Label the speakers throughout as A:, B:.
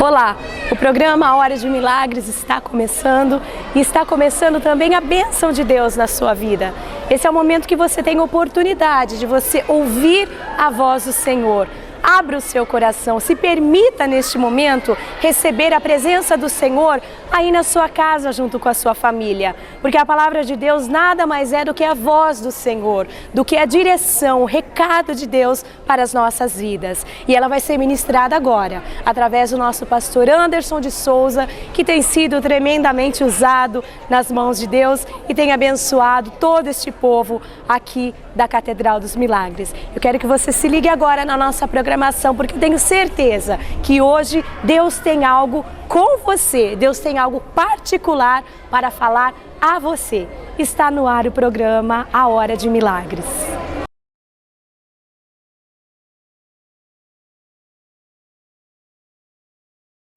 A: Olá, o programa A Hora de Milagres está começando e está começando também a bênção de Deus na sua vida. Esse é o momento que você tem oportunidade de você ouvir a voz do Senhor. Abra o seu coração, se permita neste momento receber a presença do Senhor aí na sua casa junto com a sua família. Porque a palavra de Deus nada mais é do que a voz do Senhor, do que a direção, o recado de Deus para as nossas vidas. E ela vai ser ministrada agora, através do nosso pastor Anderson de Souza, que tem sido tremendamente usado nas mãos de Deus e tem abençoado todo este povo aqui da Catedral dos Milagres. Eu quero que você se ligue agora na nossa programação, porque tenho certeza que hoje Deus tem algo com você, Deus tem algo particular para falar a você. Está no ar o programa A Hora de Milagres.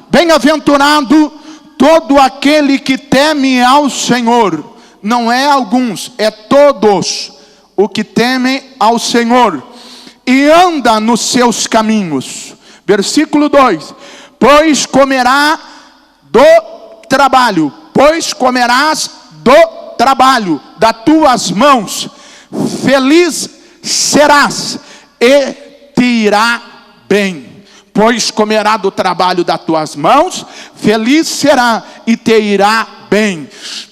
B: Bem-aventurado todo aquele que teme ao Senhor. Não é alguns, é todos o que temem ao Senhor e anda nos seus caminhos. Versículo 2: pois comerá do trabalho, pois comerás do trabalho das tuas mãos, feliz serás e te irá bem. Pois comerá do trabalho das tuas mãos, feliz será e te irá bem.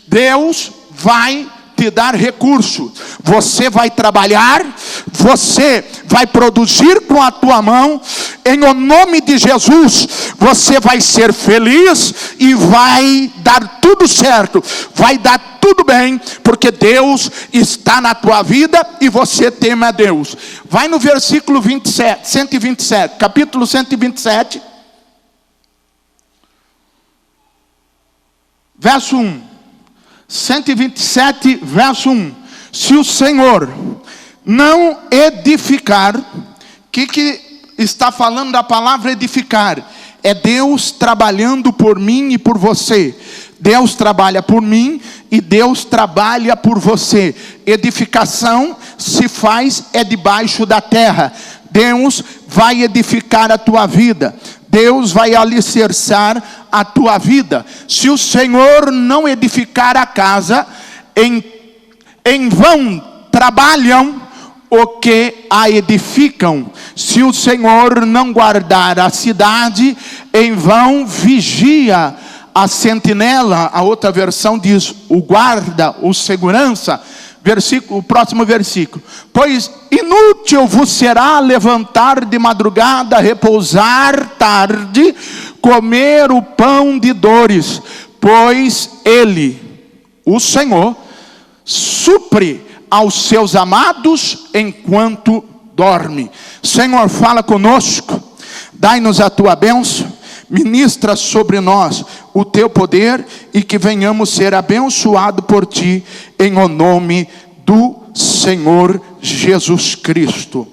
B: Deus vai te dar recurso, você vai trabalhar, você vai produzir com a tua mão, em o nome de Jesus, você vai ser feliz e vai dar tudo certo, vai dar tudo bem, porque Deus está na tua vida e você teme a Deus. Vai no versículo 27, 127, capítulo 127, verso 1. 127, verso 1. Se o Senhor não edificar, o que está falando da palavra edificar? É Deus trabalhando por mim e por você. Deus trabalha por mim e Deus trabalha por você. Edificação se faz debaixo da terra. Deus vai edificar a tua vida. Deus vai alicerçar a tua vida. Se o Senhor não edificar a casa, em vão trabalham o que a edificam. Se o Senhor não guardar a cidade, em vão vigia a sentinela. A outra versão diz o guarda, o segurança. O próximo versículo: pois inútil vos será levantar de madrugada, repousar tarde, comer o pão de dores, pois Ele, o Senhor, supre aos seus amados enquanto dorme. Senhor, fala conosco, dai-nos a tua bênção, ministra sobre nós o teu poder e que venhamos ser abençoados por ti, em o nome do Senhor Jesus Cristo.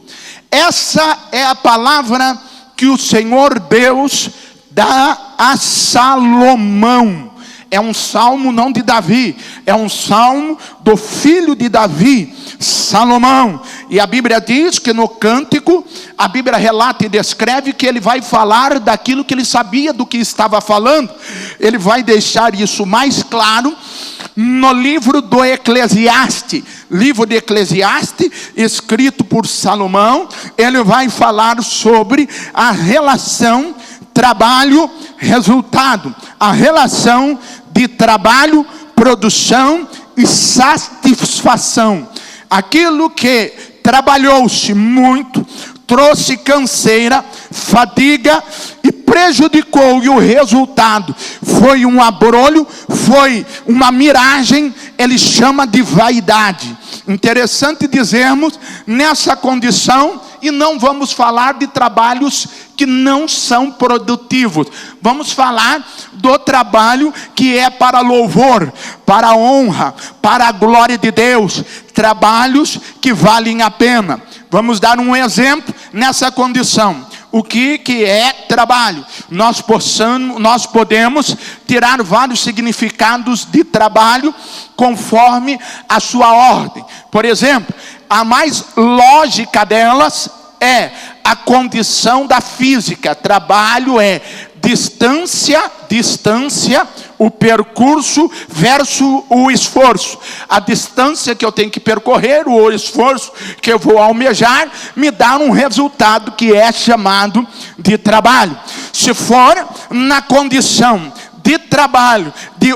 B: Essa é a palavra que o Senhor Deus dá a Salomão. É um salmo não de Davi, é um salmo do filho de Davi, Salomão. E a Bíblia diz que no cântico, a Bíblia relata e descreve que ele vai falar daquilo que ele sabia do que estava falando. Ele vai deixar isso mais claro no livro do Eclesiastes. Livro de Eclesiastes, escrito por Salomão. Ele vai falar sobre a relação trabalho-resultado. A relação de trabalho, produção e satisfação. Aquilo que trabalhou-se muito, trouxe canseira, fadiga e prejudicou, e o resultado foi um abrolho, foi uma miragem. Ele chama de vaidade. Interessante dizermos nessa condição, e não vamos falar de trabalhos que não são produtivos. Vamos falar do trabalho que é para louvor, para honra, para a glória de Deus. Trabalhos que valem a pena. Vamos dar um exemplo nessa condição. O que é trabalho? Nós podemos tirar vários significados de trabalho conforme a sua ordem. Por exemplo, a mais lógica delas é a condição da física. Trabalho é distância, o percurso versus o esforço. A distância que eu tenho que percorrer, o esforço que eu vou almejar, me dá um resultado que é chamado de trabalho. Se for na condição de trabalho, de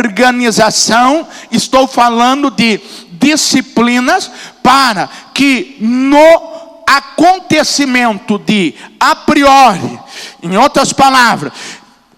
B: organização, estou falando de disciplinas para que no acontecimento de a priori, em outras palavras,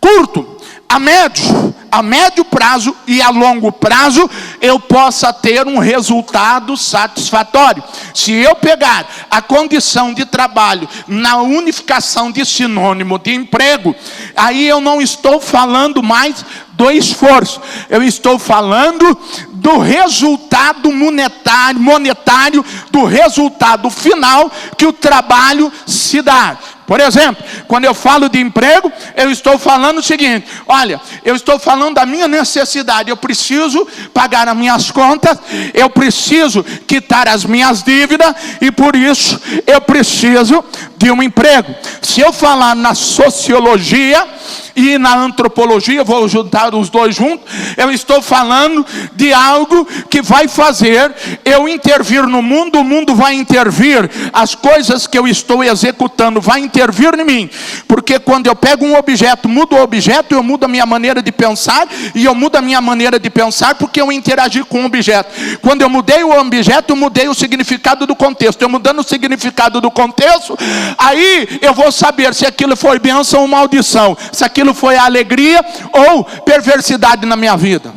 B: curto, a médio prazo e a longo prazo, eu possa ter um resultado satisfatório. Se eu pegar a condição de trabalho na unificação de sinônimo de emprego, aí eu não estou falando mais do esforço, eu estou falando do resultado monetário, do resultado final que o trabalho se dá. Por exemplo, quando eu falo de emprego, eu estou falando o seguinte: olha, eu estou falando da minha necessidade, eu preciso pagar as minhas contas, eu preciso quitar as minhas dívidas, e por isso eu preciso de um emprego. Se eu falar na sociologia e na antropologia, vou juntar os dois juntos, eu estou falando de algo que vai fazer eu intervir no mundo, o mundo vai intervir, as coisas que eu estou executando vai intervir em mim, porque quando eu pego um objeto, mudo o objeto, eu mudo a minha maneira de pensar, e eu mudo a minha maneira de pensar porque eu interagi com o objeto. Quando eu mudei o objeto, eu mudei o significado do contexto. Eu mudando o significado do contexto, aí eu vou saber se aquilo foi bênção ou maldição, se aquilo foi alegria ou perversidade na minha vida.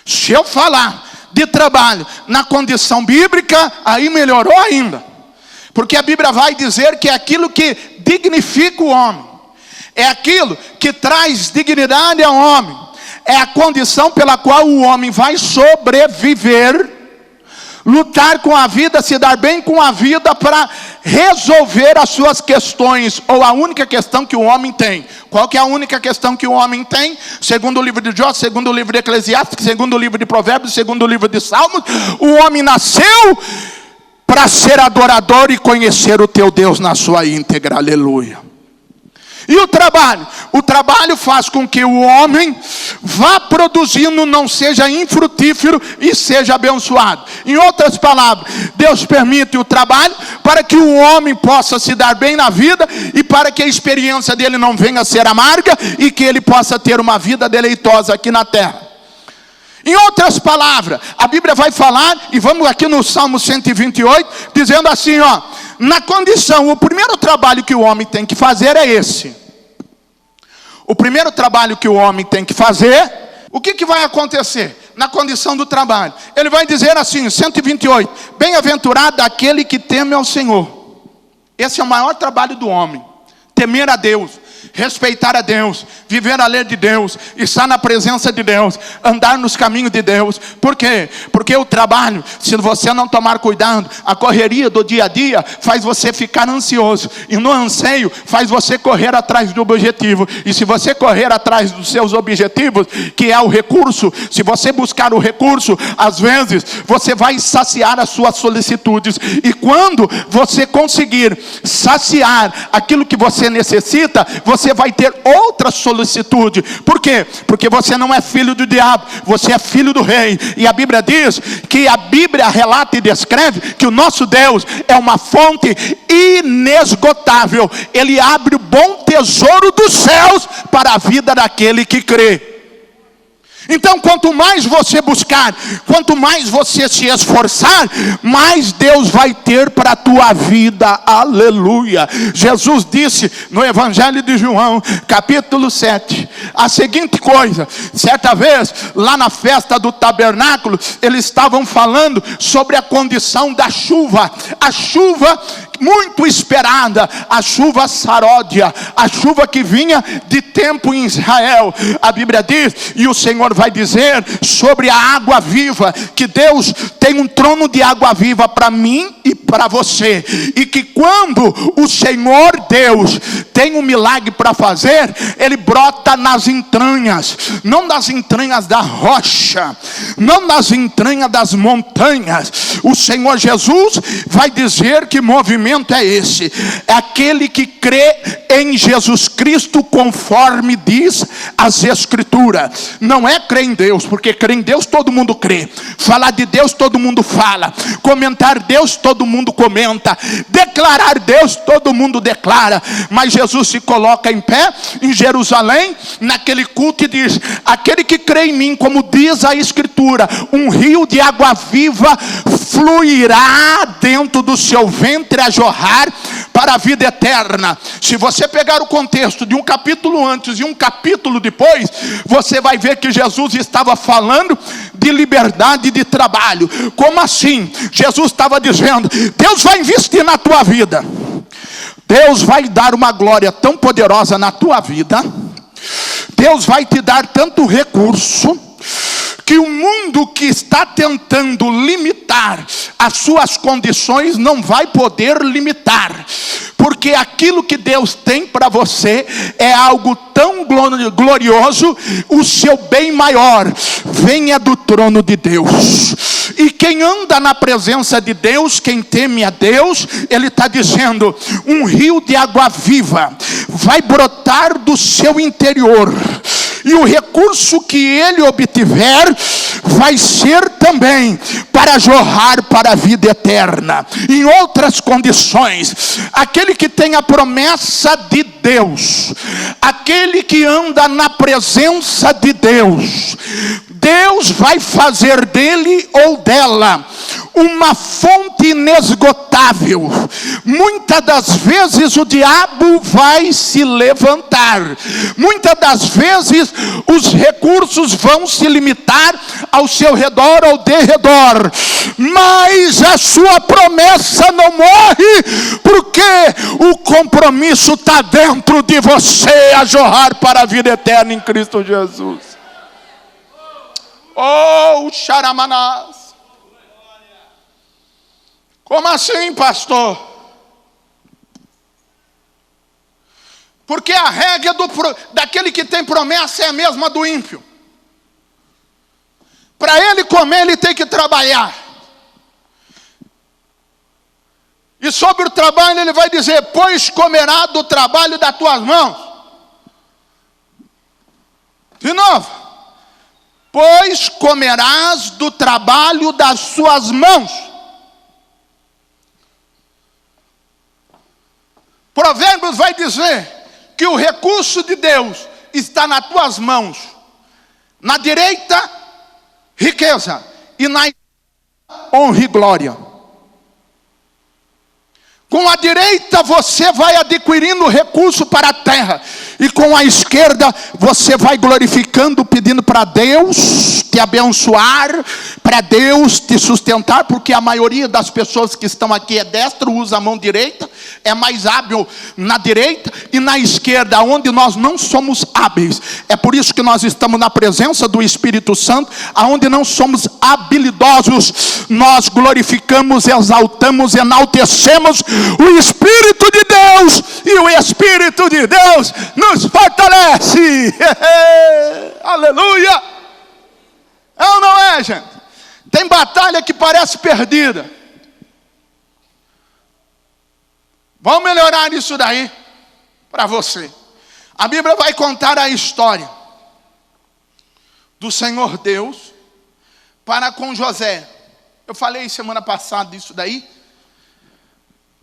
B: Se eu falar de trabalho na condição bíblica, aí melhorou ainda, porque a Bíblia vai dizer que é aquilo que dignifica o homem, é aquilo que traz dignidade ao homem, é a condição pela qual o homem vai sobreviver, lutar com a vida, se dar bem com a vida para resolver as suas questões, ou a única questão que o homem tem. Qual que é a única questão que o homem tem? Segundo o livro de Jó, segundo o livro de Eclesiastes, segundo o livro de Provérbios, segundo o livro de Salmos, o homem nasceu para ser adorador e conhecer o teu Deus na sua íntegra. Aleluia. E o trabalho faz com que o homem vá produzindo, não seja infrutífero e seja abençoado. Em outras palavras, Deus permite o trabalho para que o homem possa se dar bem na vida, e para que a experiência dele não venha a ser amarga, e que ele possa ter uma vida deleitosa aqui na terra. Em outras palavras, a Bíblia vai falar, e vamos aqui no Salmo 128, dizendo assim, ó, na condição, o primeiro trabalho que o homem tem que fazer é esse. O primeiro trabalho que o homem tem que fazer, o que vai acontecer na condição do trabalho? Ele vai dizer assim, 128, bem-aventurado aquele que teme ao Senhor. Esse é o maior trabalho do homem, temer a Deus, respeitar a Deus, viver a lei de Deus, estar na presença de Deus, andar nos caminhos de Deus. Por quê? Porque o trabalho, se você não tomar cuidado, a correria do dia a dia faz você ficar ansioso, e no anseio faz você correr atrás do objetivo. E se você correr atrás dos seus objetivos, que é o recurso, se você buscar o recurso, às vezes você vai saciar as suas solicitudes, e quando você conseguir saciar aquilo que você necessita, você vai ter outra solicitude. Por quê? Porque você não é filho do diabo, você é filho do rei. E a Bíblia diz que a Bíblia relata e descreve que o nosso Deus é uma fonte inesgotável. Ele abre o bom tesouro dos céus para a vida daquele que crê. Então, quanto mais você buscar, quanto mais você se esforçar, mais Deus vai ter para a tua vida. Aleluia. Jesus disse no Evangelho de João, capítulo 7, a seguinte coisa. Certa vez, lá na festa do tabernáculo, eles estavam falando sobre a condição da chuva. A chuva muito esperada, a chuva saródia, a chuva que vinha de tempo em Israel. A Bíblia diz, e o Senhor vai dizer sobre a água viva, que Deus tem um trono de água viva para mim e para você, e que quando o Senhor Deus tem um milagre para fazer, ele brota nas entranhas, não nas entranhas da rocha, não nas entranhas das montanhas. O Senhor Jesus vai dizer que movimento é esse? É aquele que crê em Jesus Cristo, conforme diz as Escrituras. Não é crer em Deus, porque crer em Deus todo mundo crê, falar de Deus todo mundo fala, comentar Deus todo mundo comenta, declarar Deus todo mundo declara. Mas Jesus se coloca em pé em Jerusalém, naquele culto, e diz: aquele que crê em mim, como diz a Escritura, um rio de água viva fluirá dentro do seu ventre a jorrar para a vida eterna. Se você pegar o contexto de um capítulo antes e um capítulo depois, você vai ver que Jesus estava falando de liberdade de trabalho. Como assim? Jesus estava dizendo: Deus vai investir na tua vida, Deus vai dar uma glória tão poderosa na tua vida, Deus vai te dar tanto recurso, que o mundo que está tentando limitar as suas condições não vai poder limitar, porque aquilo que Deus tem para você é algo tão glorioso. O seu bem maior venha do trono de Deus. E quem anda na presença de Deus, quem teme a Deus, ele está dizendo: um rio de água viva vai brotar do seu interior, e o recurso que ele obtiver vai ser também para jorrar para a vida eterna. Em outras condições, aquele que tem a promessa de Deus, aquele que anda na presença de Deus, Deus vai fazer dele ou dela uma fonte inesgotável. Muitas das vezes o diabo vai se levantar, muitas das vezes os recursos vão se limitar ao seu redor ou derredor, mas a sua promessa não morre, porque o compromisso está dentro de você a jorrar para a vida eterna em Cristo Jesus. Oh, Xaramanás! Como assim, pastor? Porque a regra daquele que tem promessa é a mesma do ímpio. Para ele comer, ele tem que trabalhar. E sobre o trabalho ele vai dizer: pois comerá do trabalho das tuas mãos. De novo: pois comerás do trabalho das suas mãos. Provérbios vai dizer que o recurso de Deus está nas tuas mãos. Na direita, riqueza, e na esquerda, honra e glória. Com a direita você vai adquirindo recurso para a terra, e com a esquerda você vai glorificando, pedindo para Deus te abençoar, para Deus te sustentar, porque a maioria das pessoas que estão aqui é destro, usa a mão direita, é mais hábil na direita, e na esquerda, onde nós não somos hábeis. É por isso que nós estamos na presença do Espírito Santo, aonde não somos habilidosos, nós glorificamos, exaltamos, enaltecemos o Espírito de Deus, e o Espírito de Deus nos fortalece. Aleluia! É ou não é, gente? Tem batalha que parece perdida. Vamos melhorar isso daí para você. A Bíblia vai contar a história do Senhor Deus para com José. Eu falei semana passada isso daí.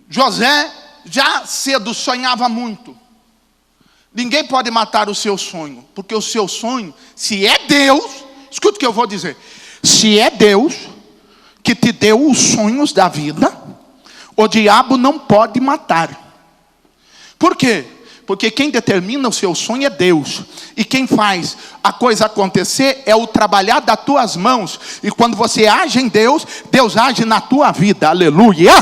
B: José já cedo sonhava muito. Ninguém pode matar o seu sonho, porque o seu sonho, se é Deus, escuta o que eu vou dizer, se é Deus que te deu os sonhos da vida, o diabo não pode matar. Por quê? Porque quem determina o seu sonho é Deus, e quem faz a coisa acontecer é o trabalhar das tuas mãos. E quando você age em Deus, Deus age na tua vida. Aleluia!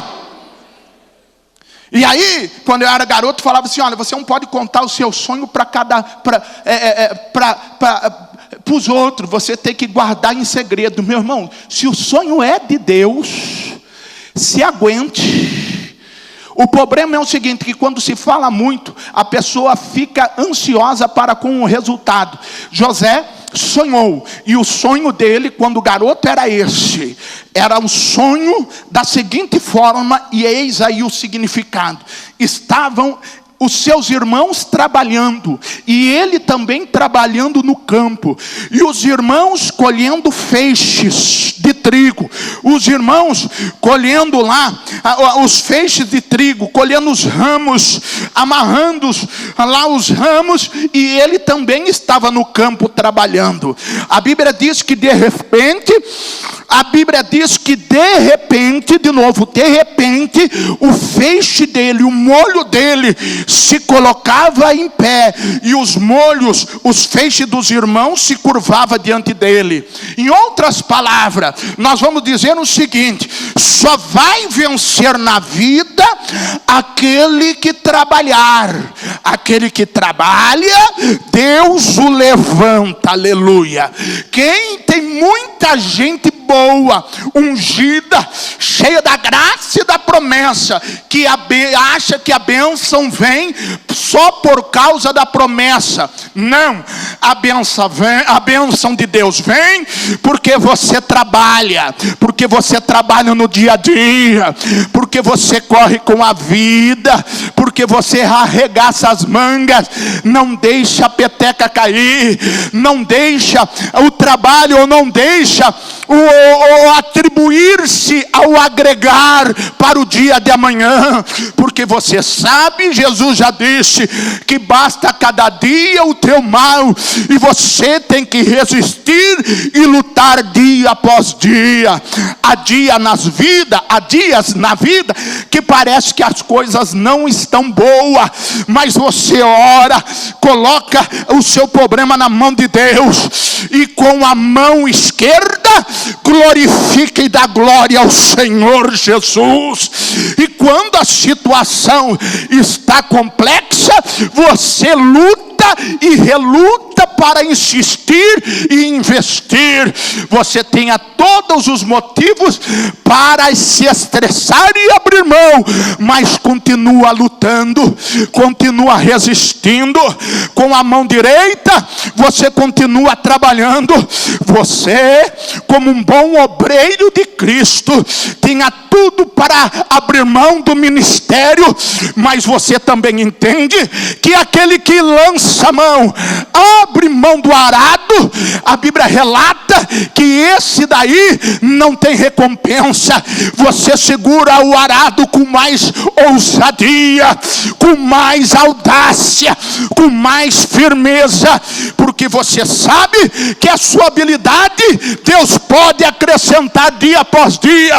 B: E aí, quando eu era garoto, falava assim: olha, você não pode contar o seu sonho para os outros, você tem que guardar em segredo. Meu irmão, se o sonho é de Deus, se aguente. O problema é o seguinte, que quando se fala muito, a pessoa fica ansiosa para com o resultado. José sonhou, e o sonho dele, quando garoto, era esse. Era um sonho da seguinte forma, e eis aí o significado. Estavam os seus irmãos trabalhando, e ele também trabalhando no campo, e os irmãos colhendo feixes de trigo, os irmãos colhendo lá os feixes de trigo, colhendo os ramos, amarrando lá os ramos, e ele também estava no campo trabalhando. A Bíblia diz que de repente, de novo, o feixe dele, o molho dele se colocava em pé, e os feixes dos irmãos se curvavam diante dele. Em outras palavras, nós vamos dizer o seguinte: só vai vencer na vida aquele que trabalhar. Aquele que trabalha, Deus o levanta, aleluia. Quem tem muita gente boa, ungida, cheia da graça e da promessa, que acha que a bênção vem só por causa da promessa. Não, a bênção de Deus vem porque você trabalha, no dia a dia, porque você corre com a vida, porque você arregaça as mangas, não deixa a peteca cair, não deixa o trabalho, ou não deixa o atribuir-se ao agregar para o dia de amanhã, porque você sabe, Jesus já disse que basta cada dia o teu mal, e você tem que resistir e lutar dia após dia. Há dias na vida que parece que as coisas não estão boas, mas você ora, coloca o seu problema na mão de Deus, e com a mão esquerda glorifica e dá glória ao Senhor Jesus. E quando a situação está complexa, você luta e reluta para insistir e investir. Você tenha todos os motivos para se estressar e abrir mão, mas continua lutando, continua resistindo. Com a mão direita você continua trabalhando. Você, como um bom obreiro de Cristo, tinha tudo para abrir mão do ministério, mas você também entende que aquele que lança a mão, abre mão do arado, a Bíblia relata que esse daí não tem recompensa. Você segura o arado com mais ousadia, com mais audácia, com mais firmeza, porque você sabe que a sua habilidade Deus pode acrescentar dia após dia.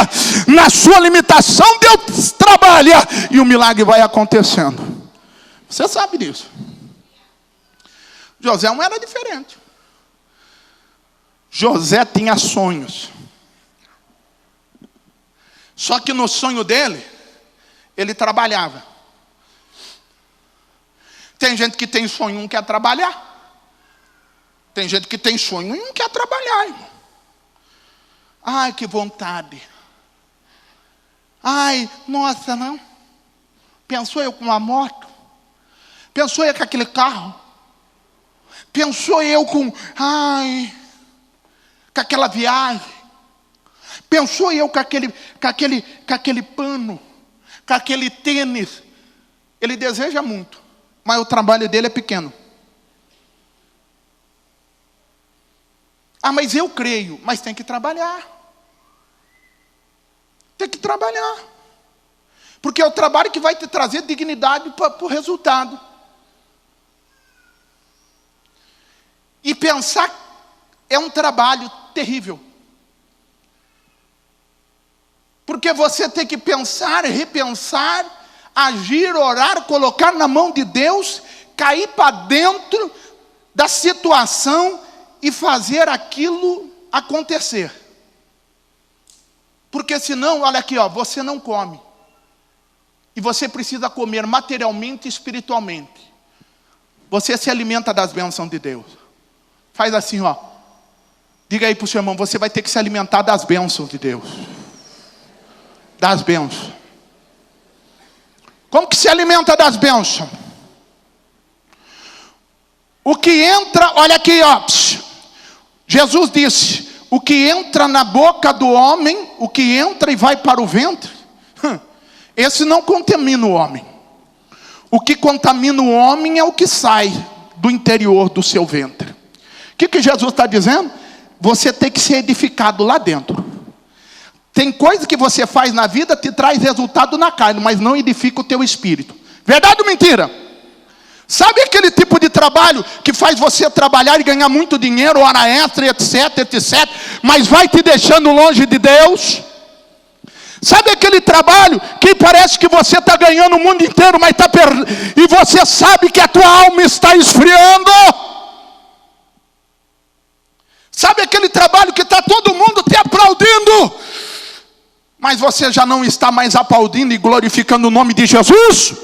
B: Na sua limitação Deus trabalha, e o milagre vai acontecendo. Você sabe disso. José não era diferente. José tinha sonhos. Só que no sonho dele, ele trabalhava. Tem gente que tem sonho e não quer trabalhar. Tem gente que tem sonho e não quer trabalhar, irmão. Ai, que vontade. Ai, nossa, não. Pensou eu com uma moto? Pensou eu com aquele carro? Pensou eu com aquela viagem? Pensou eu com aquele pano, com aquele tênis? Ele deseja muito, mas o trabalho dele é pequeno. Mas eu creio, mas tem que trabalhar. Tem que trabalhar. Porque é o trabalho que vai te trazer dignidade para o resultado. E pensar é um trabalho terrível. Porque você tem que pensar, repensar, agir, orar, colocar na mão de Deus, cair para dentro da situação e fazer aquilo acontecer. Porque senão, olha aqui, você não come. E você precisa comer materialmente e espiritualmente. Você se alimenta das bênçãos de Deus. Faz assim, Diga aí para o seu irmão, você vai ter que se alimentar das bênçãos de Deus. Das bênçãos. Como que se alimenta das bênçãos? O que entra, olha aqui, ó. Jesus disse: o que entra na boca do homem, o que entra e vai para o ventre, esse não contamina o homem. O que contamina o homem é o que sai do interior do seu ventre. O que Jesus está dizendo? Você tem que ser edificado lá dentro. Tem coisa que você faz na vida, te traz resultado na carne, mas não edifica o teu espírito. Verdade ou mentira? Sabe aquele tipo de trabalho que faz você trabalhar e ganhar muito dinheiro, hora extra, etc, etc, mas vai te deixando longe de Deus? Sabe aquele trabalho que parece que você está ganhando o mundo inteiro, mas está perdendo, e você sabe que a tua alma está esfriando? Sabe aquele trabalho que está todo mundo te aplaudindo, mas você já não está mais aplaudindo e glorificando o nome de Jesus?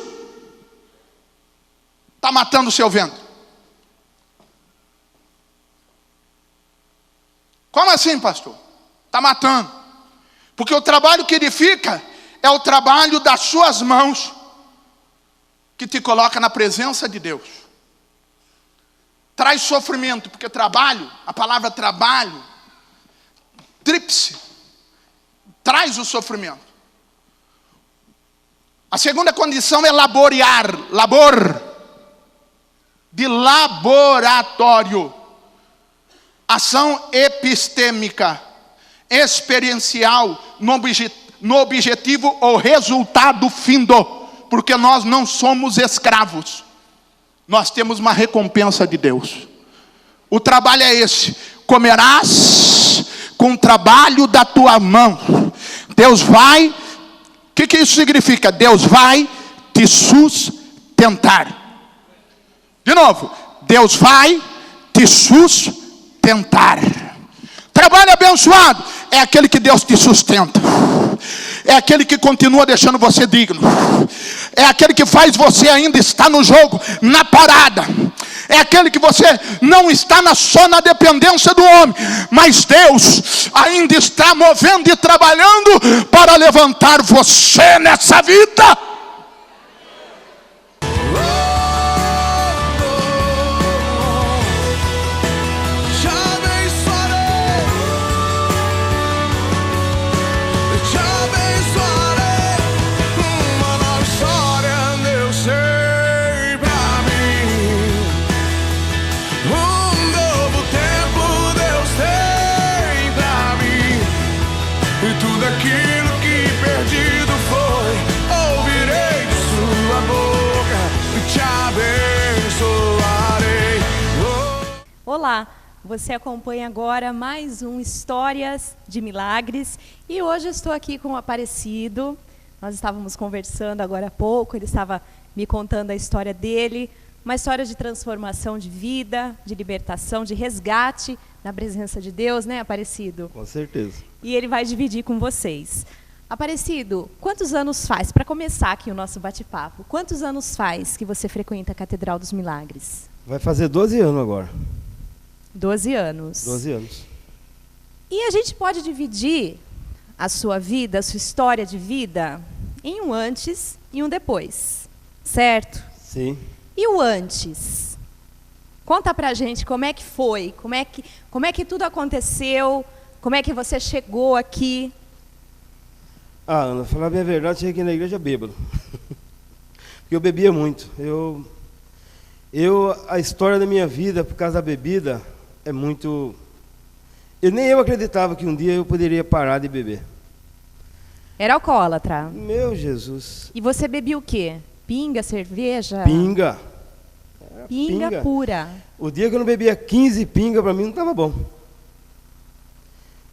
B: Está matando o seu ventre. Como assim, pastor? Está matando. Porque o trabalho que edifica é o trabalho das suas mãos, que te coloca na presença de Deus. Traz sofrimento, porque trabalho, a palavra trabalho, tríplice, traz o sofrimento. A segunda condição é laborear, labor, de laboratório. Ação epistêmica, experiencial, no objetivo ou resultado findo, porque nós não somos escravos, nós temos uma recompensa de Deus. O trabalho é esse: comerás com o trabalho da tua mão. Deus vai, o que isso significa? Deus vai te sustentar. De novo, Deus vai te sustentar. Trabalho abençoado é aquele que Deus te sustenta. É aquele que continua deixando você digno. É aquele que faz você ainda estar no jogo, na parada. É aquele que você não está só na dependência do homem, mas Deus ainda está movendo e trabalhando para levantar você nessa vida.
A: Olá, você acompanha agora mais um Histórias de Milagres e hoje eu estou aqui com o Aparecido. Nós estávamos conversando agora há pouco, ele estava me contando a história dele, uma história de transformação de vida, de libertação, de resgate na presença de Deus, né, Aparecido?
C: Com certeza.
A: E ele vai dividir com vocês. Aparecido, quantos anos faz, para começar aqui o nosso bate-papo, quantos anos faz que você frequenta a Catedral dos Milagres?
C: Vai fazer 12 anos agora.
A: 12 anos.
C: 12 anos.
A: E a gente pode dividir a sua vida, a sua história de vida, em um antes e um depois, certo?
C: Sim.
A: E o antes? Conta pra gente como é que foi, como é que tudo aconteceu, como é que você chegou aqui.
C: Ah, Ana, falar bem a verdade, cheguei aqui na igreja bêbado. Porque eu bebia muito. A história da minha vida, por causa da bebida, é muito... Nem eu acreditava que um dia eu poderia parar de beber.
A: Era alcoólatra?
C: Meu Jesus.
A: E você bebia o quê? Pinga, cerveja?
C: Pinga.
A: Pinga pura.
C: O dia que eu não bebia 15 pinga, para mim não estava bom.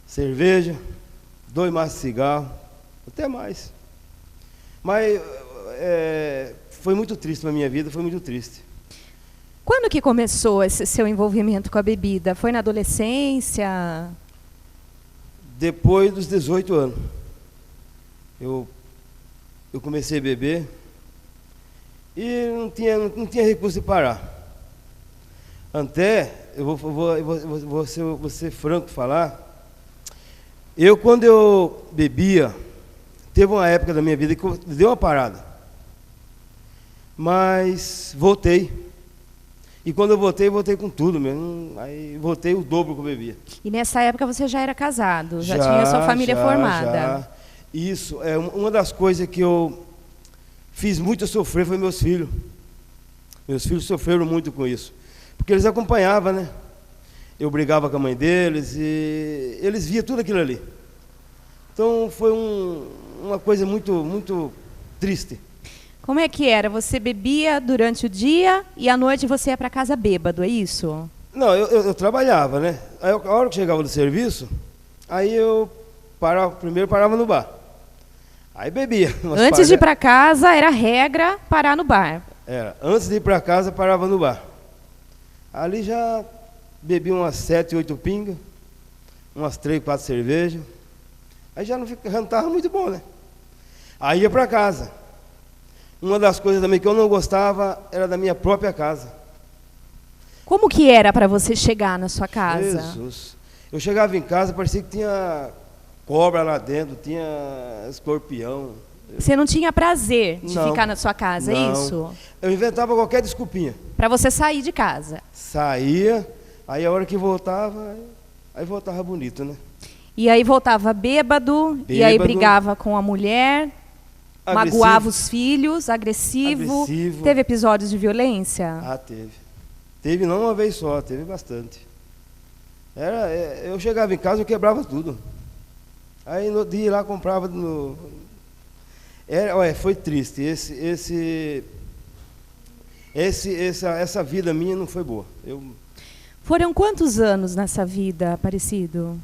C: Cerveja, 2 maços de cigarro, até mais. Mas foi muito triste na minha vida, foi muito triste.
A: Quando que começou esse seu envolvimento com a bebida? Foi na adolescência?
C: Depois dos 18 anos. Eu comecei a beber e não tinha recurso de parar. Até, eu vou ser franco falar, quando eu bebia, Teve uma época da minha vida que deu uma parada. Mas voltei. E quando eu voltei com tudo mesmo. Aí voltei o dobro que eu bebia.
D: E nessa época você já era casado, já tinha sua família formada.
C: Já. Isso, uma das coisas que eu fiz muito sofrer foi meus filhos. Meus filhos sofreram muito com isso. Porque eles acompanhavam, né? Eu brigava com a mãe deles e eles viam tudo aquilo ali. Então foi uma coisa muito, muito triste.
D: Como é que era? Você bebia durante o dia e à noite você ia para casa bêbado, é isso?
C: Não, eu trabalhava, né? Aí, a hora que chegava do serviço, aí eu primeiro parava no bar. Aí bebia.
D: Antes de ir para casa, era regra parar no bar.
C: Era. Antes de ir para casa, parava no bar. Ali já bebia umas 7, 8 pingas, umas 3, 4 cervejas. Aí já não estava muito bom, né? Aí ia para casa. Uma das coisas também que eu não gostava era da minha própria casa.
D: Como que era para você chegar na sua casa?
C: Jesus. Eu chegava em casa, parecia que tinha cobra lá dentro, tinha escorpião.
D: Você não tinha prazer de
C: Não.
D: ficar na sua casa, é
C: Não.
D: isso?
C: Eu inventava qualquer desculpinha.
D: Para você sair de casa.
C: Saía, aí a hora que voltava, aí voltava bonito, né?
D: E aí voltava bêbado, e aí brigava com a mulher,
C: Agressivo.
D: magoava os filhos, agressivo. Teve episódios de violência?
C: Ah, teve. Teve não uma vez só, teve bastante. Eu chegava em casa, eu quebrava tudo. Aí no dia lá comprava foi triste. Essa vida minha não foi boa.
D: Foram quantos anos nessa vida, Aparecido?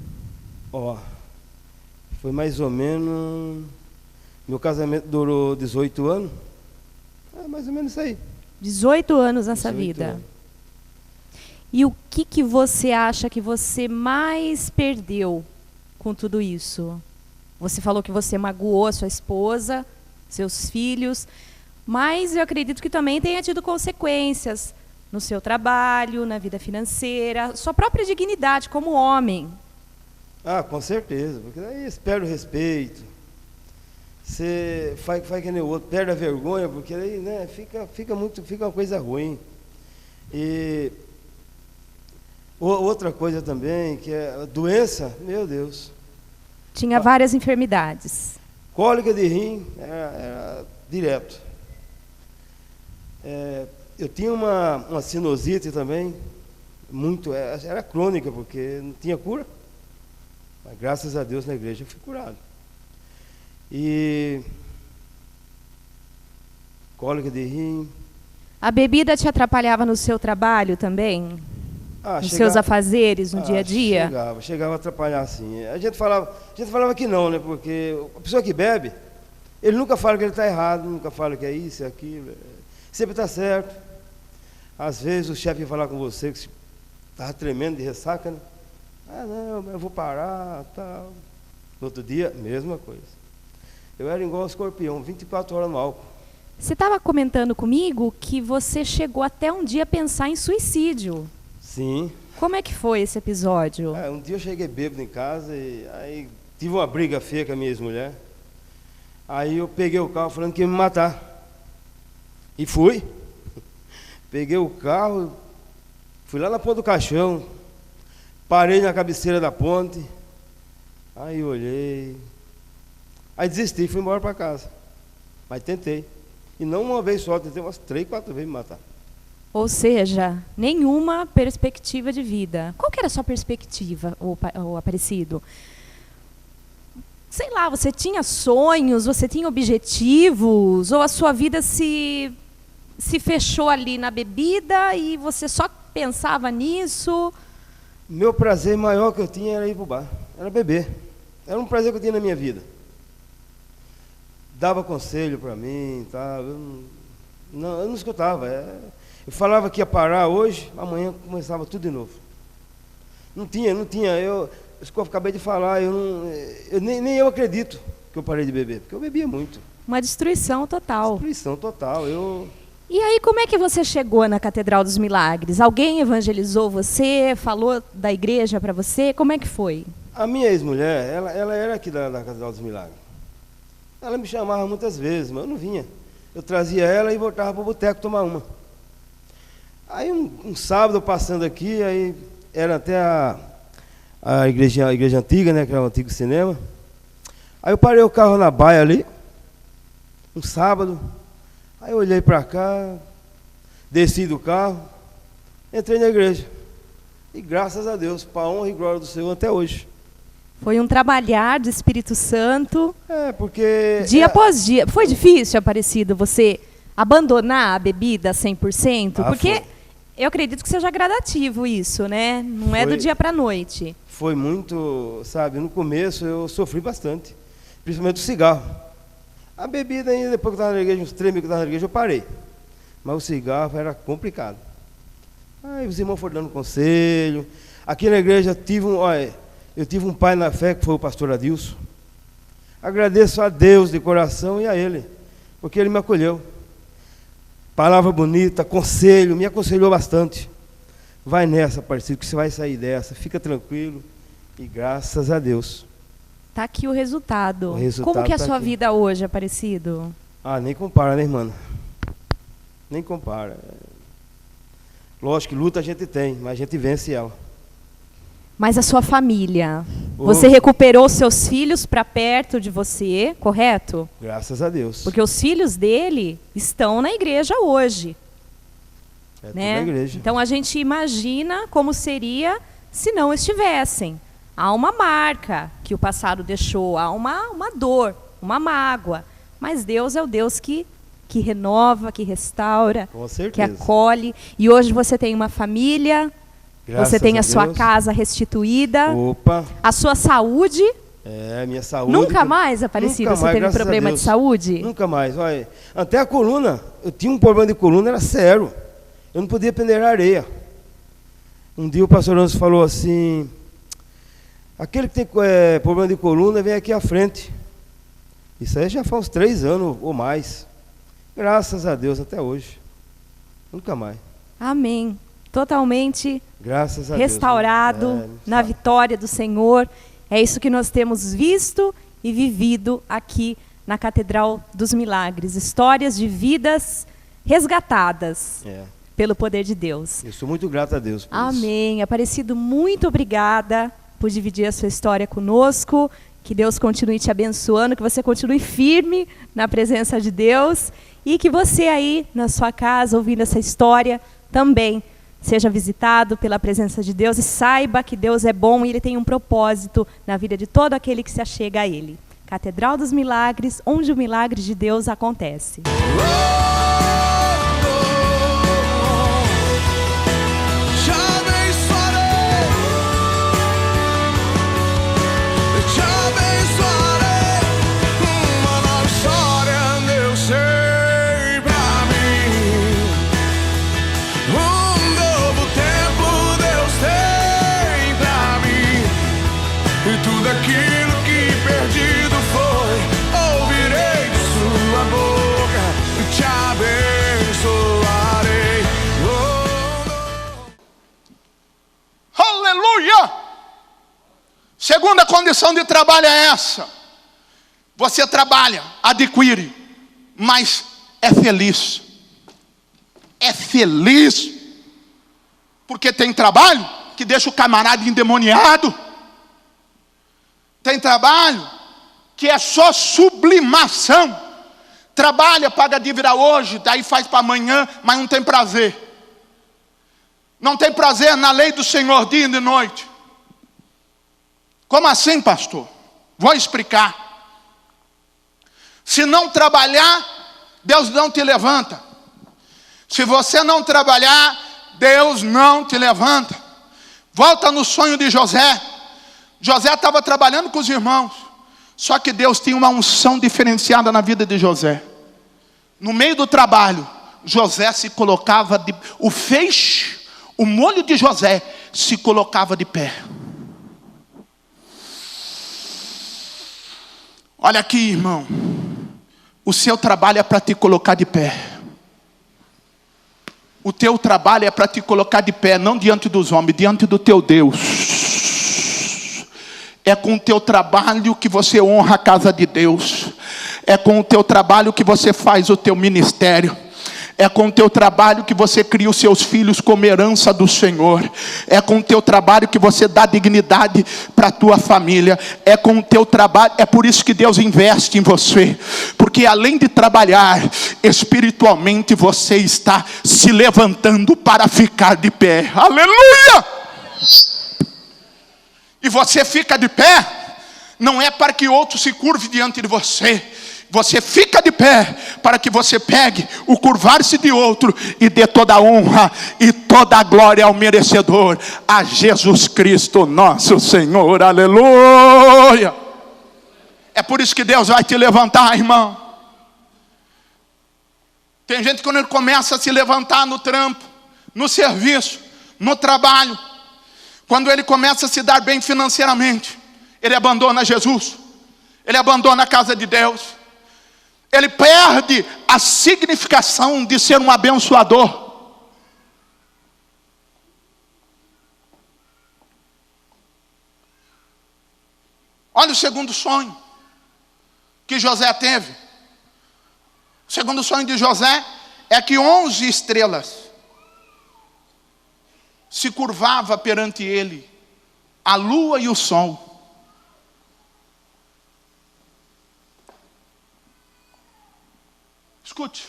C: Foi mais ou menos... Meu casamento durou 18 anos. Mais ou menos isso aí.
D: 18 anos nessa
C: 18
D: vida.
C: anos.
D: E o que você acha que você mais perdeu com tudo isso? Você falou que você magoou a sua esposa, seus filhos, mas eu acredito que também tenha tido consequências no seu trabalho, na vida financeira, sua própria dignidade como homem.
C: Ah, com certeza, porque daí você perde o respeito, você faz que nem o outro, perde a vergonha, porque aí, né, fica uma coisa ruim. E outra coisa também, que é a doença, meu Deus.
D: Tinha várias enfermidades.
C: Cólica de rim, era direto. Eu tinha uma sinusite também, era crônica, porque não tinha cura. Mas graças a Deus na igreja eu fui curado. E cólica de rim.
D: A bebida te atrapalhava no seu trabalho também? Nos seus afazeres, no dia a dia?
C: Chegava a atrapalhar, sim. A gente falava que não, né? Porque a pessoa que bebe, ele nunca fala que ele está errado, nunca fala que é isso, é aquilo. Sempre está certo. Às vezes o chefe ia falar com você que estava tremendo de ressaca, né? Ah, não, eu vou parar, tal. No outro dia, mesma coisa. Eu era igual um escorpião, 24 horas no álcool.
D: Você estava comentando comigo que você chegou até um dia a pensar em suicídio.
C: Sim.
D: Como é que foi esse episódio?
C: Um dia eu cheguei bêbado em casa e aí tive uma briga feia com a minha ex-mulher. Aí eu peguei o carro falando que ia me matar. E fui. Peguei o carro, fui lá na ponta do caixão, parei na cabeceira da ponte, aí olhei, aí desisti, fui embora para casa. Mas tentei. E não uma vez só, tentei umas 3, 4 vezes me matar.
D: Ou seja, nenhuma perspectiva de vida. Qual que era a sua perspectiva, o Aparecido? Sei lá, você tinha sonhos, você tinha objetivos, ou a sua vida se fechou ali na bebida e você só pensava nisso?
C: Meu prazer maior que eu tinha era ir para o bar, era beber. Era um prazer que eu tinha na minha vida. Dava conselho para mim, tá? Eu não escutava. Eu falava que ia parar hoje, amanhã começava tudo de novo. Não tinha. Eu acabei de falar, nem eu acredito que eu parei de beber, porque eu bebia muito.
D: Uma destruição total.
C: Destruição total.
D: E aí, como é que você chegou na Catedral dos Milagres? Alguém evangelizou você? Falou da igreja para você? Como é que foi?
C: A minha ex-mulher, ela era aqui da Catedral dos Milagres. Ela me chamava muitas vezes, mas eu não vinha. Eu trazia ela e voltava para o boteco tomar uma. Aí um sábado passando aqui, aí era até a igreja antiga, né, que era o antigo cinema. Aí eu parei o carro na baia ali, um sábado. Aí eu olhei para cá, desci do carro, entrei na igreja. E graças a Deus, para a honra e glória do Senhor até hoje.
D: Foi um trabalhar do Espírito Santo.
C: Porque...
D: Dia após dia. Foi difícil, Aparecido, você abandonar a bebida 100%? Porque
C: foi.
D: Eu acredito que seja gradativo isso, né? Não é do dia para a noite.
C: Foi muito, sabe, no começo eu sofri bastante. Principalmente o cigarro. A bebida ainda, depois que eu estava na igreja, uns 3 meses que eu estava na igreja, eu parei. Mas o cigarro era complicado. Aí os irmãos foram dando conselho. Aqui na igreja eu tive um pai na fé, que foi o pastor Adilson. Agradeço a Deus de coração e a ele, porque ele me acolheu. Palavra bonita, conselho, me aconselhou bastante. Vai nessa, parceiro, que você vai sair dessa. Fica tranquilo e graças a Deus.
D: Tá aqui o resultado.
C: Como
D: que é a
C: tá
D: sua
C: aqui.
D: vida hoje, Aparecido?
C: Nem compara, né, irmã? Nem compara. Lógico que luta a gente tem, mas a gente vence ela.
D: Mas a sua família, você recuperou seus filhos para perto de você, correto?
C: Graças a Deus.
D: Porque os filhos dele estão na igreja hoje.
C: Tudo
D: Né?
C: na igreja.
D: Então a gente imagina como seria se não estivessem. Há uma marca que o passado deixou, há uma dor, uma mágoa. Mas Deus é o Deus que renova, que restaura,
C: Com certeza.
D: que acolhe. E hoje você tem uma família,
C: Graças
D: você tem a
C: a
D: sua
C: Deus.
D: casa restituída,
C: Opa,
D: a sua saúde.
C: minha saúde.
D: Nunca mais, Aparecido,
C: Nunca
D: você
C: mais,
D: teve
C: graças a
D: problema de
C: Deus.
D: saúde?
C: Nunca mais, olha. Até a coluna, eu tinha um problema de coluna, era sério. Eu não podia peneirar areia. Um dia o pastor Anjo falou assim, aquele que tem problema de coluna, vem aqui à frente. Isso aí já faz uns 3 anos ou mais. Graças a Deus até hoje. Nunca mais.
D: Amém. Totalmente
C: Graças a
D: restaurado
C: Deus.
D: na vitória do Senhor. É isso que nós temos visto e vivido aqui na Catedral dos Milagres. Histórias de vidas resgatadas pelo poder de Deus.
C: Eu sou muito grato a Deus por isso.
D: Amém. Aparecido, muito obrigada por dividir a sua história conosco. Que Deus continue te abençoando, que você continue firme na presença de Deus e que você aí na sua casa, ouvindo essa história, também seja visitado pela presença de Deus e saiba que Deus é bom e Ele tem um propósito na vida de todo aquele que se achega a Ele. Catedral dos Milagres, onde o milagre de Deus acontece.
B: Segunda condição de trabalho é essa. Você trabalha, adquire, mas é feliz. É feliz. Porque tem trabalho que deixa o camarada endemoniado. Tem trabalho que é só sublimação. Trabalha, paga dívida hoje, daí faz para amanhã, mas não tem prazer. Não tem prazer na lei do Senhor dia e de noite. Como assim, pastor? Vou explicar. Se não trabalhar, Deus não te levanta. Se você não trabalhar, Deus não te levanta. Volta no sonho de José. José estava trabalhando com os irmãos. Só que Deus tinha uma unção diferenciada na vida de José. No meio do trabalho, José se colocava o feixe, o molho de José se colocava de pé. Olha aqui, irmão. O seu trabalho é para te colocar de pé. O teu trabalho é para te colocar de pé, não diante dos homens, diante do teu Deus. É com o teu trabalho que você honra a casa de Deus. É com o teu trabalho que você faz o teu ministério. É com o teu trabalho que você cria os seus filhos como herança do Senhor. É com o teu trabalho que você dá dignidade para a tua família. É com o teu trabalho, é por isso que Deus investe em você. Porque além de trabalhar, espiritualmente você está se levantando para ficar de pé. Aleluia! E você fica de pé, não é para que outro se curve diante de você. Você fica de pé para que você pegue o curvar-se de outro e dê toda a honra e toda a glória ao merecedor, a Jesus Cristo nosso Senhor. Aleluia! É por isso que Deus vai te levantar, irmão. Tem gente que quando ele começa a se levantar no trampo, no serviço, no trabalho, quando ele começa a se dar bem financeiramente, ele abandona Jesus, ele abandona a casa de Deus. Ele perde a significação de ser um abençoador. Olha o segundo sonho que José teve. O segundo sonho de José é que 11 estrelas se curvava perante ele, a lua e o sol. Escute,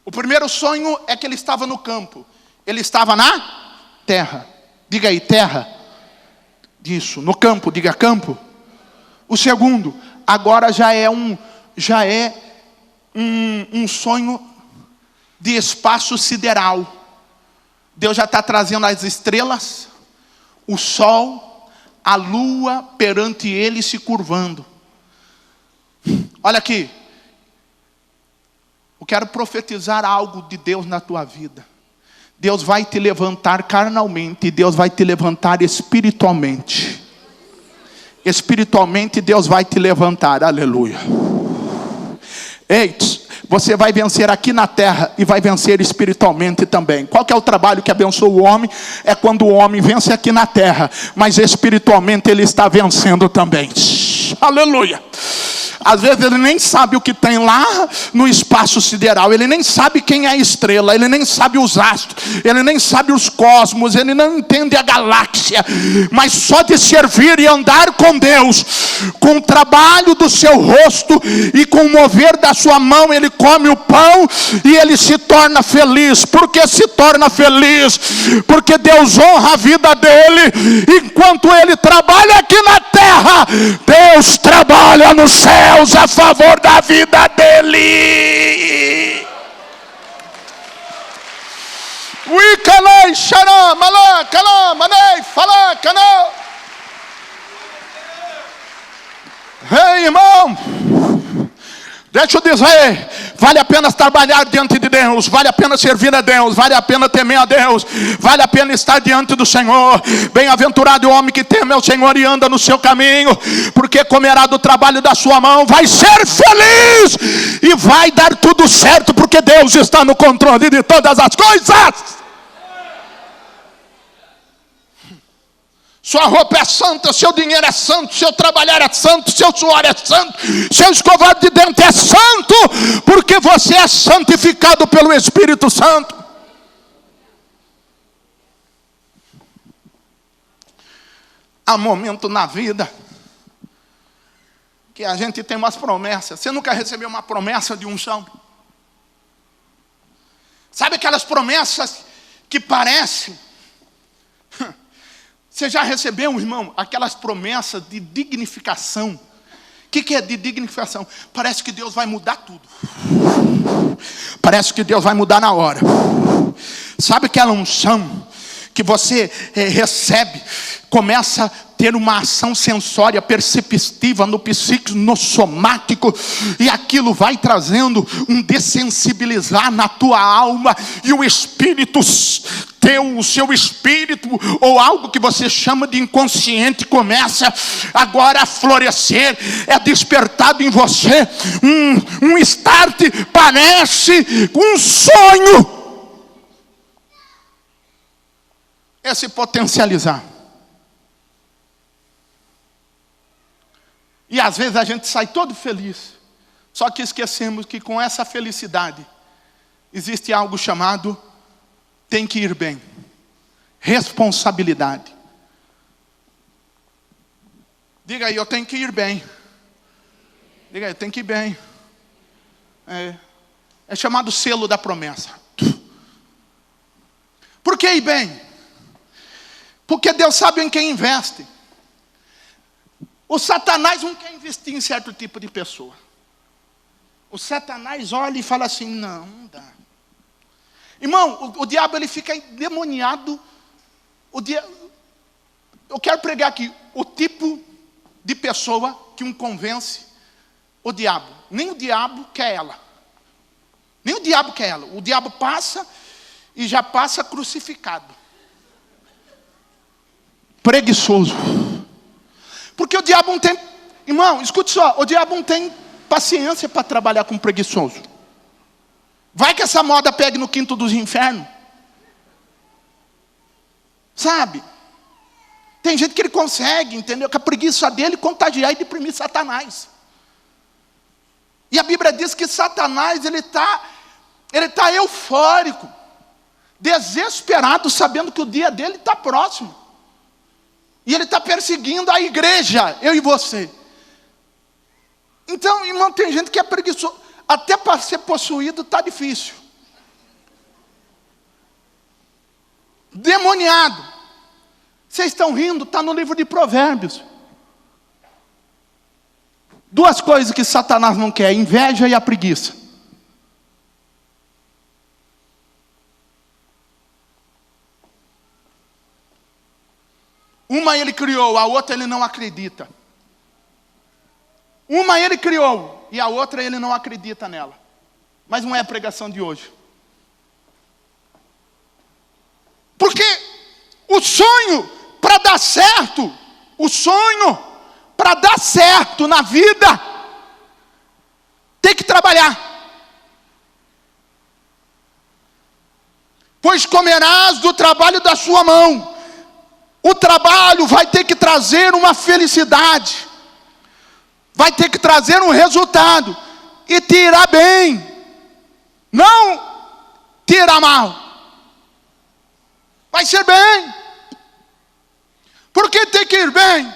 B: o primeiro sonho é que ele estava no campo, ele estava na terra. Diga aí, terra. Isso, no campo, diga campo. O segundo, agora já é um sonho de espaço sideral. Deus já está trazendo as estrelas, o sol, a lua perante ele se curvando. Olha aqui. Eu quero profetizar algo de Deus na tua vida. Deus vai te levantar carnalmente, e Deus vai te levantar espiritualmente. Espiritualmente Deus vai te levantar, aleluia. Ei, você vai vencer aqui na terra e vai vencer espiritualmente também. Qual que é o trabalho que abençoa o homem? É quando o homem vence aqui na terra, mas espiritualmente ele está vencendo também. Aleluia. Às vezes ele nem sabe o que tem lá no espaço sideral. Ele nem sabe quem é a estrela. Ele nem sabe os astros. Ele nem sabe os cosmos. Ele não entende a galáxia. Mas só de servir e andar com Deus, com o trabalho do seu rosto e com o mover da sua mão, ele come o pão e ele se torna feliz. Por que se torna feliz? Porque Deus honra a vida dele. Enquanto ele trabalha aqui na terra, Deus trabalha no céu a favor da vida dele. Ei, irmão, deixa eu dizer, vale a pena trabalhar diante de Deus, vale a pena servir a Deus, vale a pena temer a Deus, vale a pena estar diante do Senhor. Bem-aventurado o homem que teme ao Senhor e anda no seu caminho, porque comerá do trabalho da sua mão, vai ser feliz e vai dar tudo certo, porque Deus está no controle de todas as coisas. Sua roupa é santa, seu dinheiro é santo, seu trabalhar é santo, seu suor é santo, seu escovar de dente é santo, porque você é santificado pelo Espírito Santo. Há momento na vida que a gente tem umas promessas. Você nunca recebeu uma promessa de unção? Sabe aquelas promessas que parecem... Você já recebeu, irmão, aquelas promessas de dignificação? O que é de dignificação? Parece que Deus vai mudar tudo. Parece que Deus vai mudar na hora. Sabe aquela unção que você recebe, começa a ter uma ação sensória, perceptiva no psíquico, no somático, e aquilo vai trazendo um dessensibilizar na tua alma, e o espírito teu, o seu espírito, ou algo que você chama de inconsciente, começa agora a florescer, é despertado em você um start, parece um sonho. É se potencializar. E às vezes a gente sai todo feliz. Só que esquecemos que com essa felicidade existe algo chamado tem que ir bem. Responsabilidade. Diga aí, eu tenho que ir bem. Diga aí, eu tenho que ir bem. É chamado selo da promessa. Por que ir bem? Porque Deus sabe em quem investe. O Satanás não quer investir em certo tipo de pessoa. O Satanás olha e fala assim, não dá. Irmão, o diabo ele fica endemoniado. Eu quero pregar aqui, o tipo de pessoa que convence o diabo. Nem o diabo quer ela. Nem o diabo quer ela. O diabo passa e já passa crucificado. Preguiçoso. Porque o diabo não tem... Irmão, escute só. O diabo não tem paciência para trabalhar com preguiçoso. Vai que essa moda pegue no quinto dos infernos. Sabe? Tem gente que ele consegue, entendeu? Que a preguiça dele contagiar e deprimir Satanás. E a Bíblia diz que Satanás, ele tá eufórico, desesperado, sabendo que o dia dele está próximo. E ele está perseguindo a igreja, eu e você. Então, irmão, tem gente que é preguiçoso. Até para ser possuído está difícil. Demoniado. Vocês estão rindo, está no livro de Provérbios. Duas coisas que Satanás não quer, a inveja e a preguiça. Uma ele criou, a outra ele não acredita. Uma ele criou e a outra ele não acredita nela. Mas não é a pregação de hoje. Porque o sonho para dar certo, para dar certo na vida, tem que trabalhar. Pois comerás do trabalho da sua mão. O trabalho vai ter que trazer uma felicidade. Vai ter que trazer um resultado. E te irá bem. Não te irá mal. Vai ser bem. Por que tem que ir bem?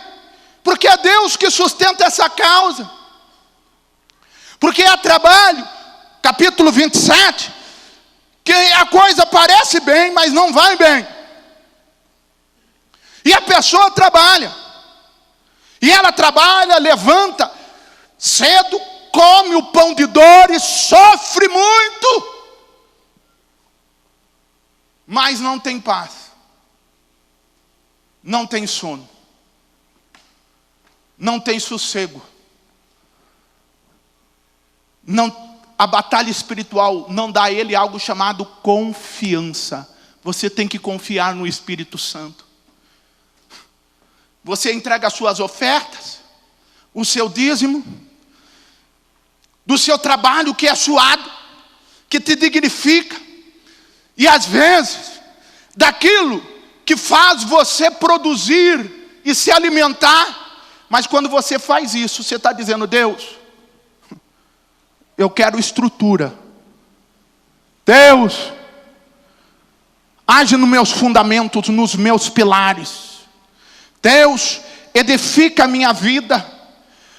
B: Porque é Deus que sustenta essa causa. Porque há trabalho, capítulo 27, que a coisa parece bem, mas não vai bem. E a pessoa trabalha. E ela trabalha, levanta cedo, come o pão de dor e sofre muito. Mas não tem paz. Não tem sono. Não tem sossego. A batalha espiritual não dá a ele algo chamado confiança. Você tem que confiar no Espírito Santo. Você entrega as suas ofertas, o seu dízimo, do seu trabalho que é suado, que te dignifica, e às vezes, daquilo que faz você produzir e se alimentar, mas quando você faz isso, você está dizendo, Deus, eu quero estrutura. Deus, age nos meus fundamentos, nos meus pilares. Deus, edifica a minha vida,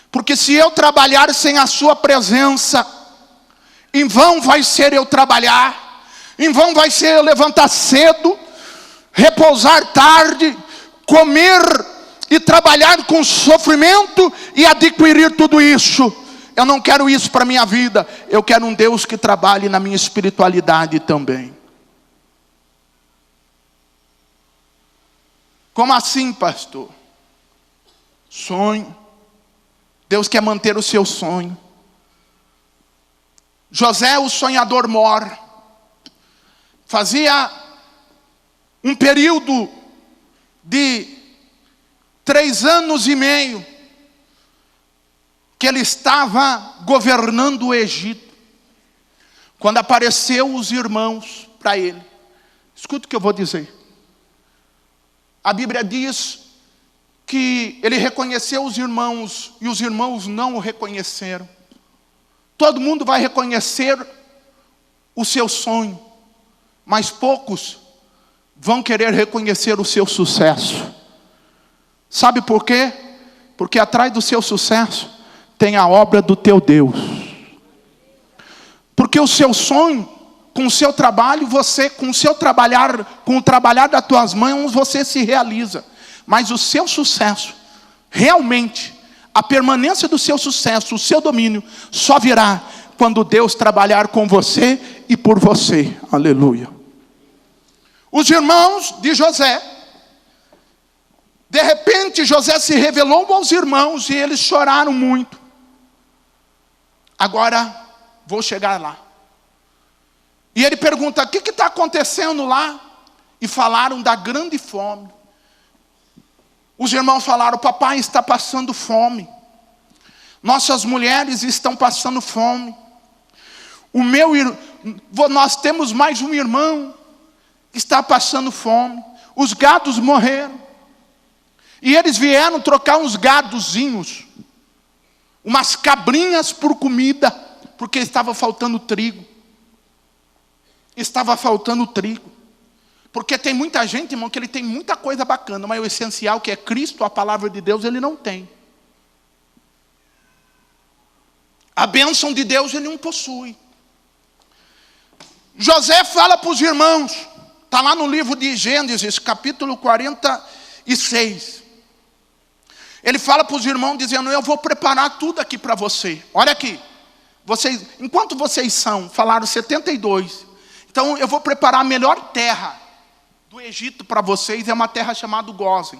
B: porque se eu trabalhar sem a sua presença, em vão vai ser eu trabalhar, em vão vai ser eu levantar cedo, repousar tarde, comer e trabalhar com sofrimento e adquirir tudo isso. Eu não quero isso para a minha vida, eu quero um Deus que trabalhe na minha espiritualidade também. Como assim, pastor? Sonho. Deus quer manter o seu sonho. José, o sonhador mor, fazia um período de 3 anos e meio que ele estava governando o Egito, quando apareceu os irmãos para ele. Escuta o que eu vou dizer. A Bíblia diz que ele reconheceu os irmãos e os irmãos não o reconheceram. Todo mundo vai reconhecer o seu sonho, mas poucos vão querer reconhecer o seu sucesso. Sabe por quê? Porque atrás do seu sucesso tem a obra do teu Deus. Porque o seu sonho, com o seu trabalho, você, com o trabalhar das tuas mãos, você se realiza. Mas o seu sucesso, realmente, a permanência do seu sucesso, o seu domínio, só virá quando Deus trabalhar com você e por você. Aleluia. Os irmãos de José, de repente José se revelou aos irmãos e eles choraram muito. Agora, vou chegar lá. E ele pergunta, o que está acontecendo lá? E falaram da grande fome. Os irmãos falaram, papai está passando fome. Nossas mulheres estão passando fome. Nós temos mais um irmão, está passando fome. Os gados morreram. E eles vieram trocar uns gadozinhos, umas cabrinhas por comida, porque estava faltando trigo. Estava faltando trigo. Porque tem muita gente, irmão, que ele tem muita coisa bacana, mas o essencial, que é Cristo, a palavra de Deus, ele não tem. A bênção de Deus ele não possui. José fala para os irmãos, está lá no livro de Gênesis, capítulo 46. Ele fala para os irmãos dizendo, eu vou preparar tudo aqui para você. Olha aqui, enquanto vocês falaram 72. Então eu vou preparar a melhor terra do Egito para vocês, é uma terra chamada Gósen.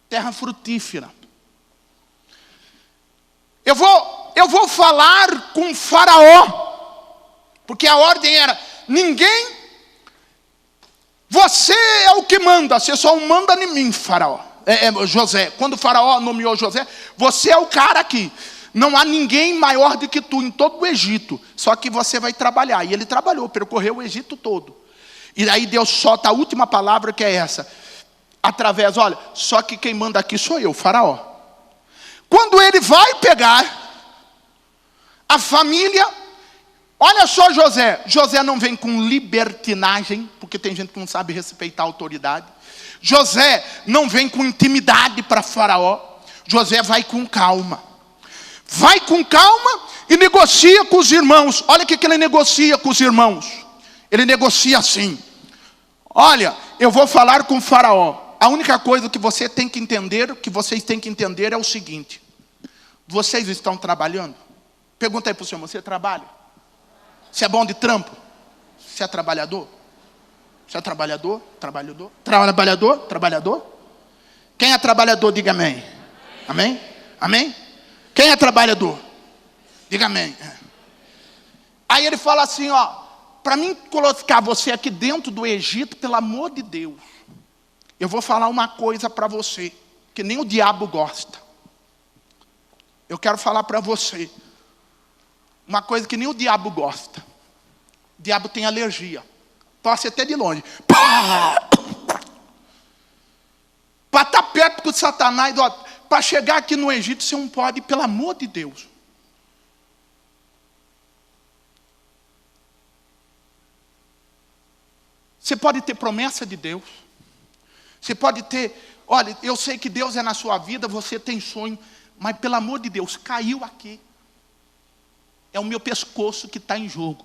B: Terra frutífera. Eu vou falar com Faraó, porque a ordem era, você é o que manda, você só manda em mim, Faraó. José, quando o Faraó nomeou José, você é o cara aqui. Não há ninguém maior do que tu em todo o Egito. Só que você vai trabalhar. E ele trabalhou, percorreu o Egito todo. E aí Deus solta a última palavra, que é essa. Olha, só que quem manda aqui sou eu, Faraó. Quando ele vai pegar a família, olha só José. José não vem com libertinagem, porque tem gente que não sabe respeitar a autoridade. José não vem com intimidade para Faraó. José vai com calma. Vai com calma e negocia com os irmãos. Olha o que ele negocia com os irmãos. Ele negocia assim. Olha, eu vou falar com o Faraó. A única coisa que você tem que entender, que vocês têm que entender é o seguinte. Vocês estão trabalhando? Pergunta aí para o senhor, você trabalha? Você é bom de trampo? Você é trabalhador? Você é trabalhador? Trabalhador? Trabalhador? Trabalhador? Quem é trabalhador, diga amém. Amém? Amém? Quem é trabalhador? Diga amém. Aí ele fala assim, para mim colocar você aqui dentro do Egito, pelo amor de Deus, eu vou falar uma coisa para você, que nem o diabo gosta. Eu quero falar para você uma coisa que nem o diabo gosta. O diabo tem alergia. Tosse até de longe. Para estar perto do Satanás, para chegar aqui no Egito, você não pode, pelo amor de Deus. Você pode ter promessa de Deus. Você pode ter, olha, eu sei que Deus é na sua vida, você tem sonho, mas pelo amor de Deus, caiu aqui. É o meu pescoço que está em jogo.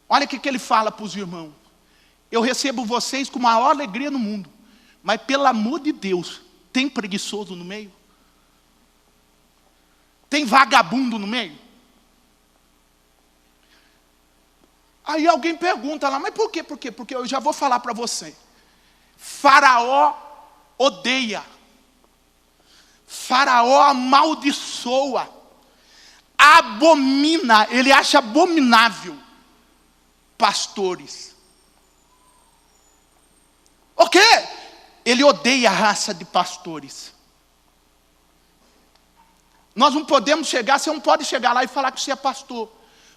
B: Olha o que ele fala para os irmãos. Eu recebo vocês com a maior alegria no mundo, mas pelo amor de Deus, tem preguiçoso no meio? Tem vagabundo no meio? Aí alguém pergunta lá, mas por quê? Por quê? Porque eu já vou falar para você. Faraó odeia. Faraó amaldiçoa. Abomina, ele acha abominável pastores. O quê? Ele odeia a raça de pastores. Nós não podemos chegar, você não pode chegar lá e falar que você é pastor.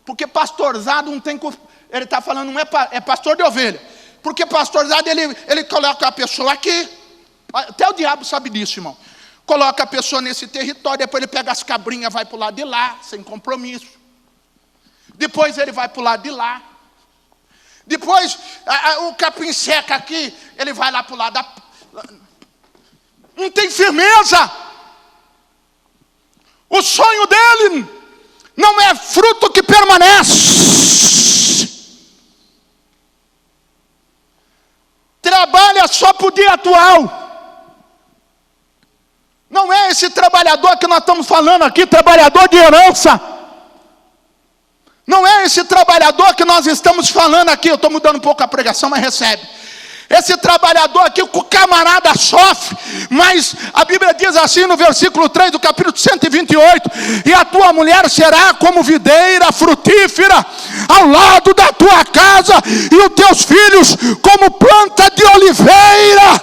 B: Porque pastorzado não tem... Ele está falando, não é pastor de ovelha. Porque pastorzado, ele coloca a pessoa aqui. Até o diabo sabe disso, irmão. Coloca a pessoa nesse território, depois ele pega as cabrinhas, vai para o lado de lá, sem compromisso. Depois ele vai para o lado de lá. Depois o capim seca aqui, ele vai lá para o lado da... Não tem firmeza. O sonho dele não é fruto que permanece. Trabalha só para o dia atual. Não é esse trabalhador que nós estamos falando aqui, trabalhador de herança. Não é esse trabalhador que nós estamos falando aqui. Eu estou mudando um pouco a pregação, mas recebe. Esse trabalhador aqui, o camarada sofre, mas a Bíblia diz assim no versículo 3 do capítulo 128, e a tua mulher será como videira frutífera ao lado da tua casa, e os teus filhos como planta de oliveira,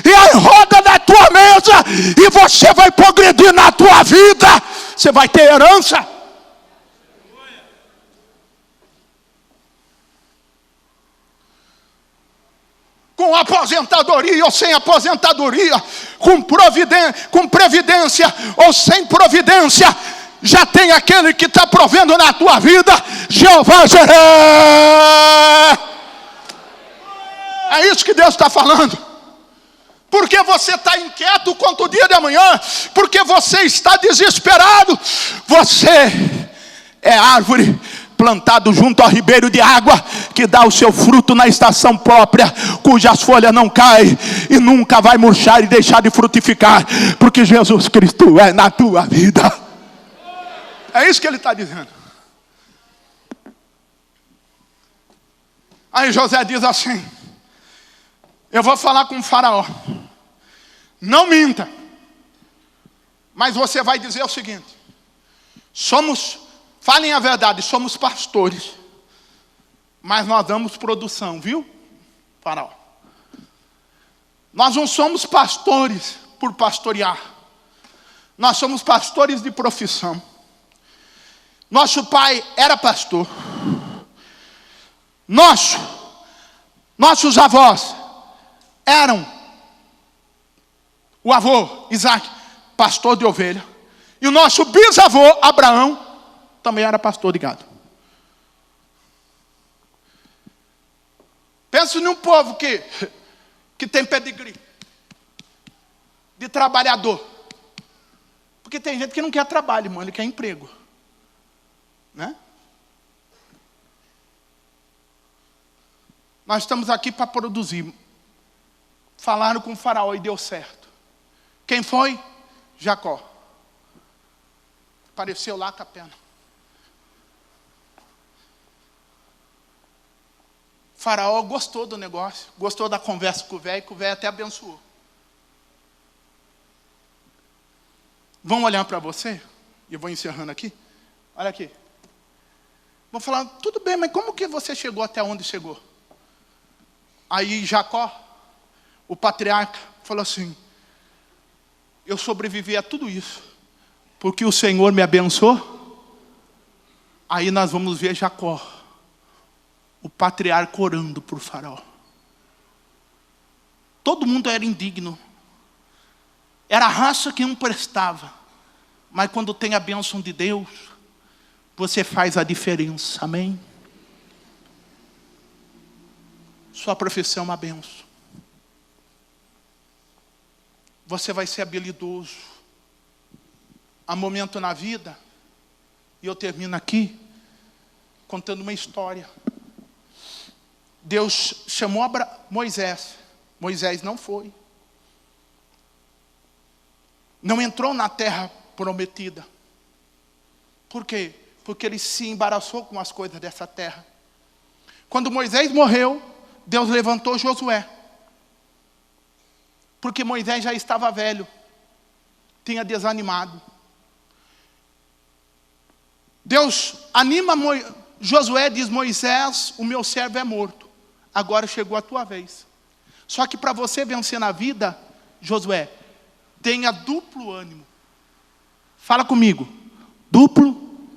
B: e a roda da tua mesa, e você vai progredir na tua vida, você vai ter herança. Com aposentadoria ou sem aposentadoria, com previdência ou sem providência, já tem aquele que está provendo na tua vida, Jeová Jireh. É isso que Deus está falando. Porque você está inquieto quanto o dia de amanhã, porque você está desesperado, você é árvore plantado junto ao ribeiro de água, que dá o seu fruto na estação própria, cujas folhas não caem, e nunca vai murchar e deixar de frutificar, porque Jesus Cristo é na tua vida. É isso que ele está dizendo. Aí José diz assim: eu vou falar com o faraó, não minta, mas você vai dizer o seguinte: falem a verdade, somos pastores, mas nós damos produção, viu, faraó? Nós não somos pastores por pastorear, nós somos pastores de profissão. Nosso pai era pastor, nossos avós eram, o avô Isaac, pastor de ovelha, e o nosso bisavô Abraão também era pastor de gado. Pensa num povo que tem pedigree de trabalhador. Porque tem gente que não quer trabalho, irmão, ele quer emprego, né? Nós estamos aqui para produzir. Falaram com o faraó e deu certo. Quem foi? Jacó. Apareceu lá com a pena. O faraó gostou do negócio, gostou da conversa com o velho, que o velho até abençoou. Vão olhar para você, e eu vou encerrando aqui. Olha aqui. Vão falar: tudo bem, mas como que você chegou até onde chegou? Aí Jacó, o patriarca, falou assim: eu sobrevivi a tudo isso, porque o Senhor me abençoou. Aí nós vamos ver Jacó, o patriarca, orando por faraó. Todo mundo era indigno. Era a raça que não prestava. Mas quando tem a bênção de Deus, você faz a diferença. Amém? Sua profissão é uma bênção. Você vai ser habilidoso. Há momento na vida, e eu termino aqui, contando uma história. Deus chamou Moisés. Moisés não foi. Não entrou na terra prometida. Por quê? Porque ele se embaraçou com as coisas dessa terra. Quando Moisés morreu, Deus levantou Josué. Porque Moisés já estava velho. Tinha desanimado. Deus anima Josué, diz: Moisés, o meu servo é morto. Agora chegou a tua vez. Só que para você vencer na vida, Josué, tenha duplo ânimo. Fala comigo. Duplo.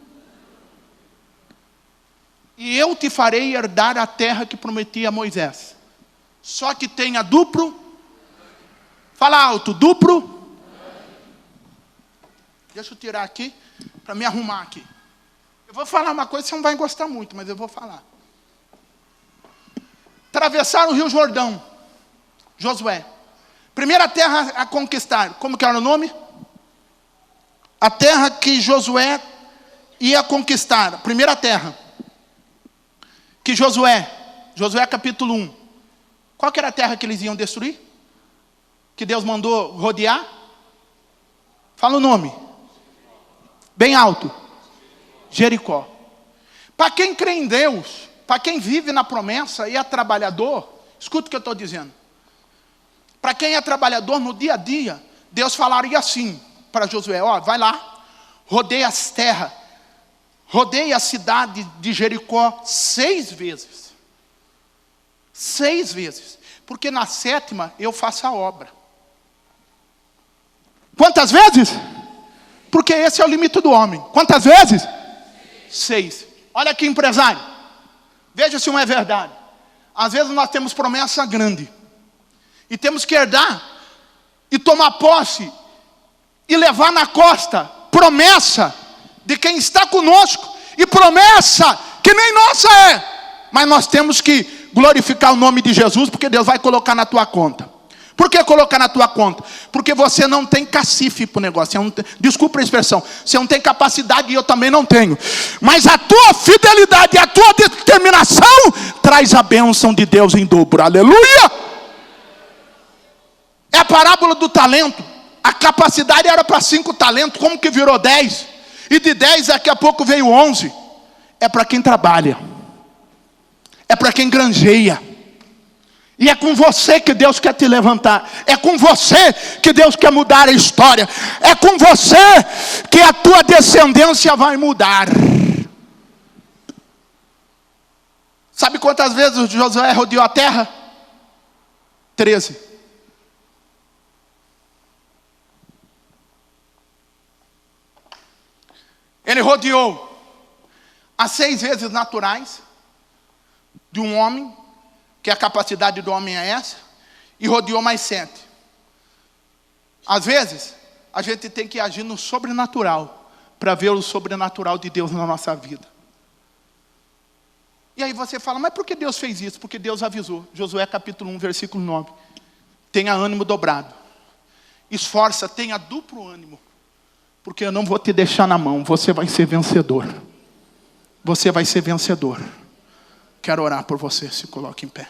B: E eu te farei herdar a terra que prometi a Moisés. Só que tenha duplo. Fala alto. Duplo Deixa eu tirar aqui, para me arrumar aqui. Eu vou falar uma coisa que você não vai gostar muito, mas eu vou falar. Atravessaram o Rio Jordão. Josué. Primeira terra a conquistar. Como que era o nome? A terra que Josué ia conquistar. Primeira terra. Que Josué capítulo 1. Qual que era a terra que eles iam destruir? Que Deus mandou rodear? Fala o nome. Bem alto. Jericó. Para quem crê em Deus, para quem vive na promessa e é trabalhador, escuta o que eu estou dizendo. Para quem é trabalhador no dia a dia, Deus falaria assim para Josué: ó, vai lá, rodeia as terras, rodeia a cidade de Jericó 6 vezes. 6 vezes. Porque na 7ª eu faço a obra. Quantas vezes? Porque esse é o limite do homem. Quantas vezes? 6. Olha aqui, empresário. Veja se não é verdade. Às vezes nós temos promessa grande. E temos que herdar. E tomar posse. E levar na costa. Promessa de quem está conosco. E promessa que nem nossa é. Mas nós temos que glorificar o nome de Jesus. Porque Deus vai colocar na tua conta. Por que colocar na tua conta? Porque você não tem cacife para o negócio. Desculpa a expressão. Você não tem capacidade e eu também não tenho. Mas a tua fidelidade e a tua determinação traz a bênção de Deus em dobro. Aleluia! É a parábola do talento. A capacidade era para 5 talentos. Como que virou 10? E de 10 daqui a pouco veio 11. É para quem trabalha. É para quem granjeia. E é com você que Deus quer te levantar. É com você que Deus quer mudar a história. É com você que a tua descendência vai mudar. Sabe quantas vezes Josué rodeou a terra? 13. Ele rodeou as 6 vezes naturais de um homem, que a capacidade do homem é essa, e rodeou mais 7. Às vezes, a gente tem que agir no sobrenatural, para ver o sobrenatural de Deus na nossa vida. E aí você fala, mas por que Deus fez isso? Porque Deus avisou. Josué capítulo 1, versículo 9. Tenha ânimo dobrado. Esforça, tenha duplo ânimo. Porque eu não vou te deixar na mão, você vai ser vencedor. Você vai ser vencedor. Quero orar por você, se coloque em pé.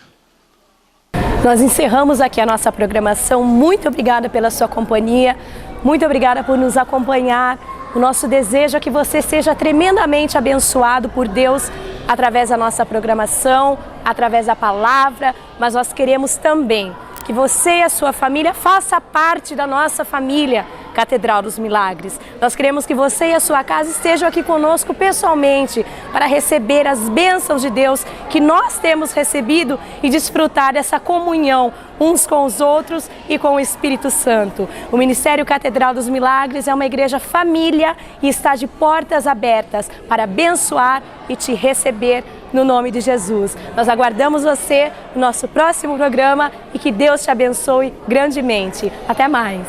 A: Nós encerramos aqui a nossa programação. Muito obrigada pela sua companhia. Muito obrigada por nos acompanhar. O nosso desejo é que você seja tremendamente abençoado por Deus através da nossa programação, através da palavra. Mas nós queremos também que você e a sua família façam parte da nossa família Catedral dos Milagres. Nós queremos que você e a sua casa estejam aqui conosco pessoalmente para receber as bênçãos de Deus que nós temos recebido e desfrutar dessa comunhão uns com os outros e com o Espírito Santo. O Ministério Catedral dos Milagres é uma igreja família e está de portas abertas para abençoar e te receber no nome de Jesus. Nós aguardamos você no nosso próximo programa e que Deus te abençoe grandemente. Até mais!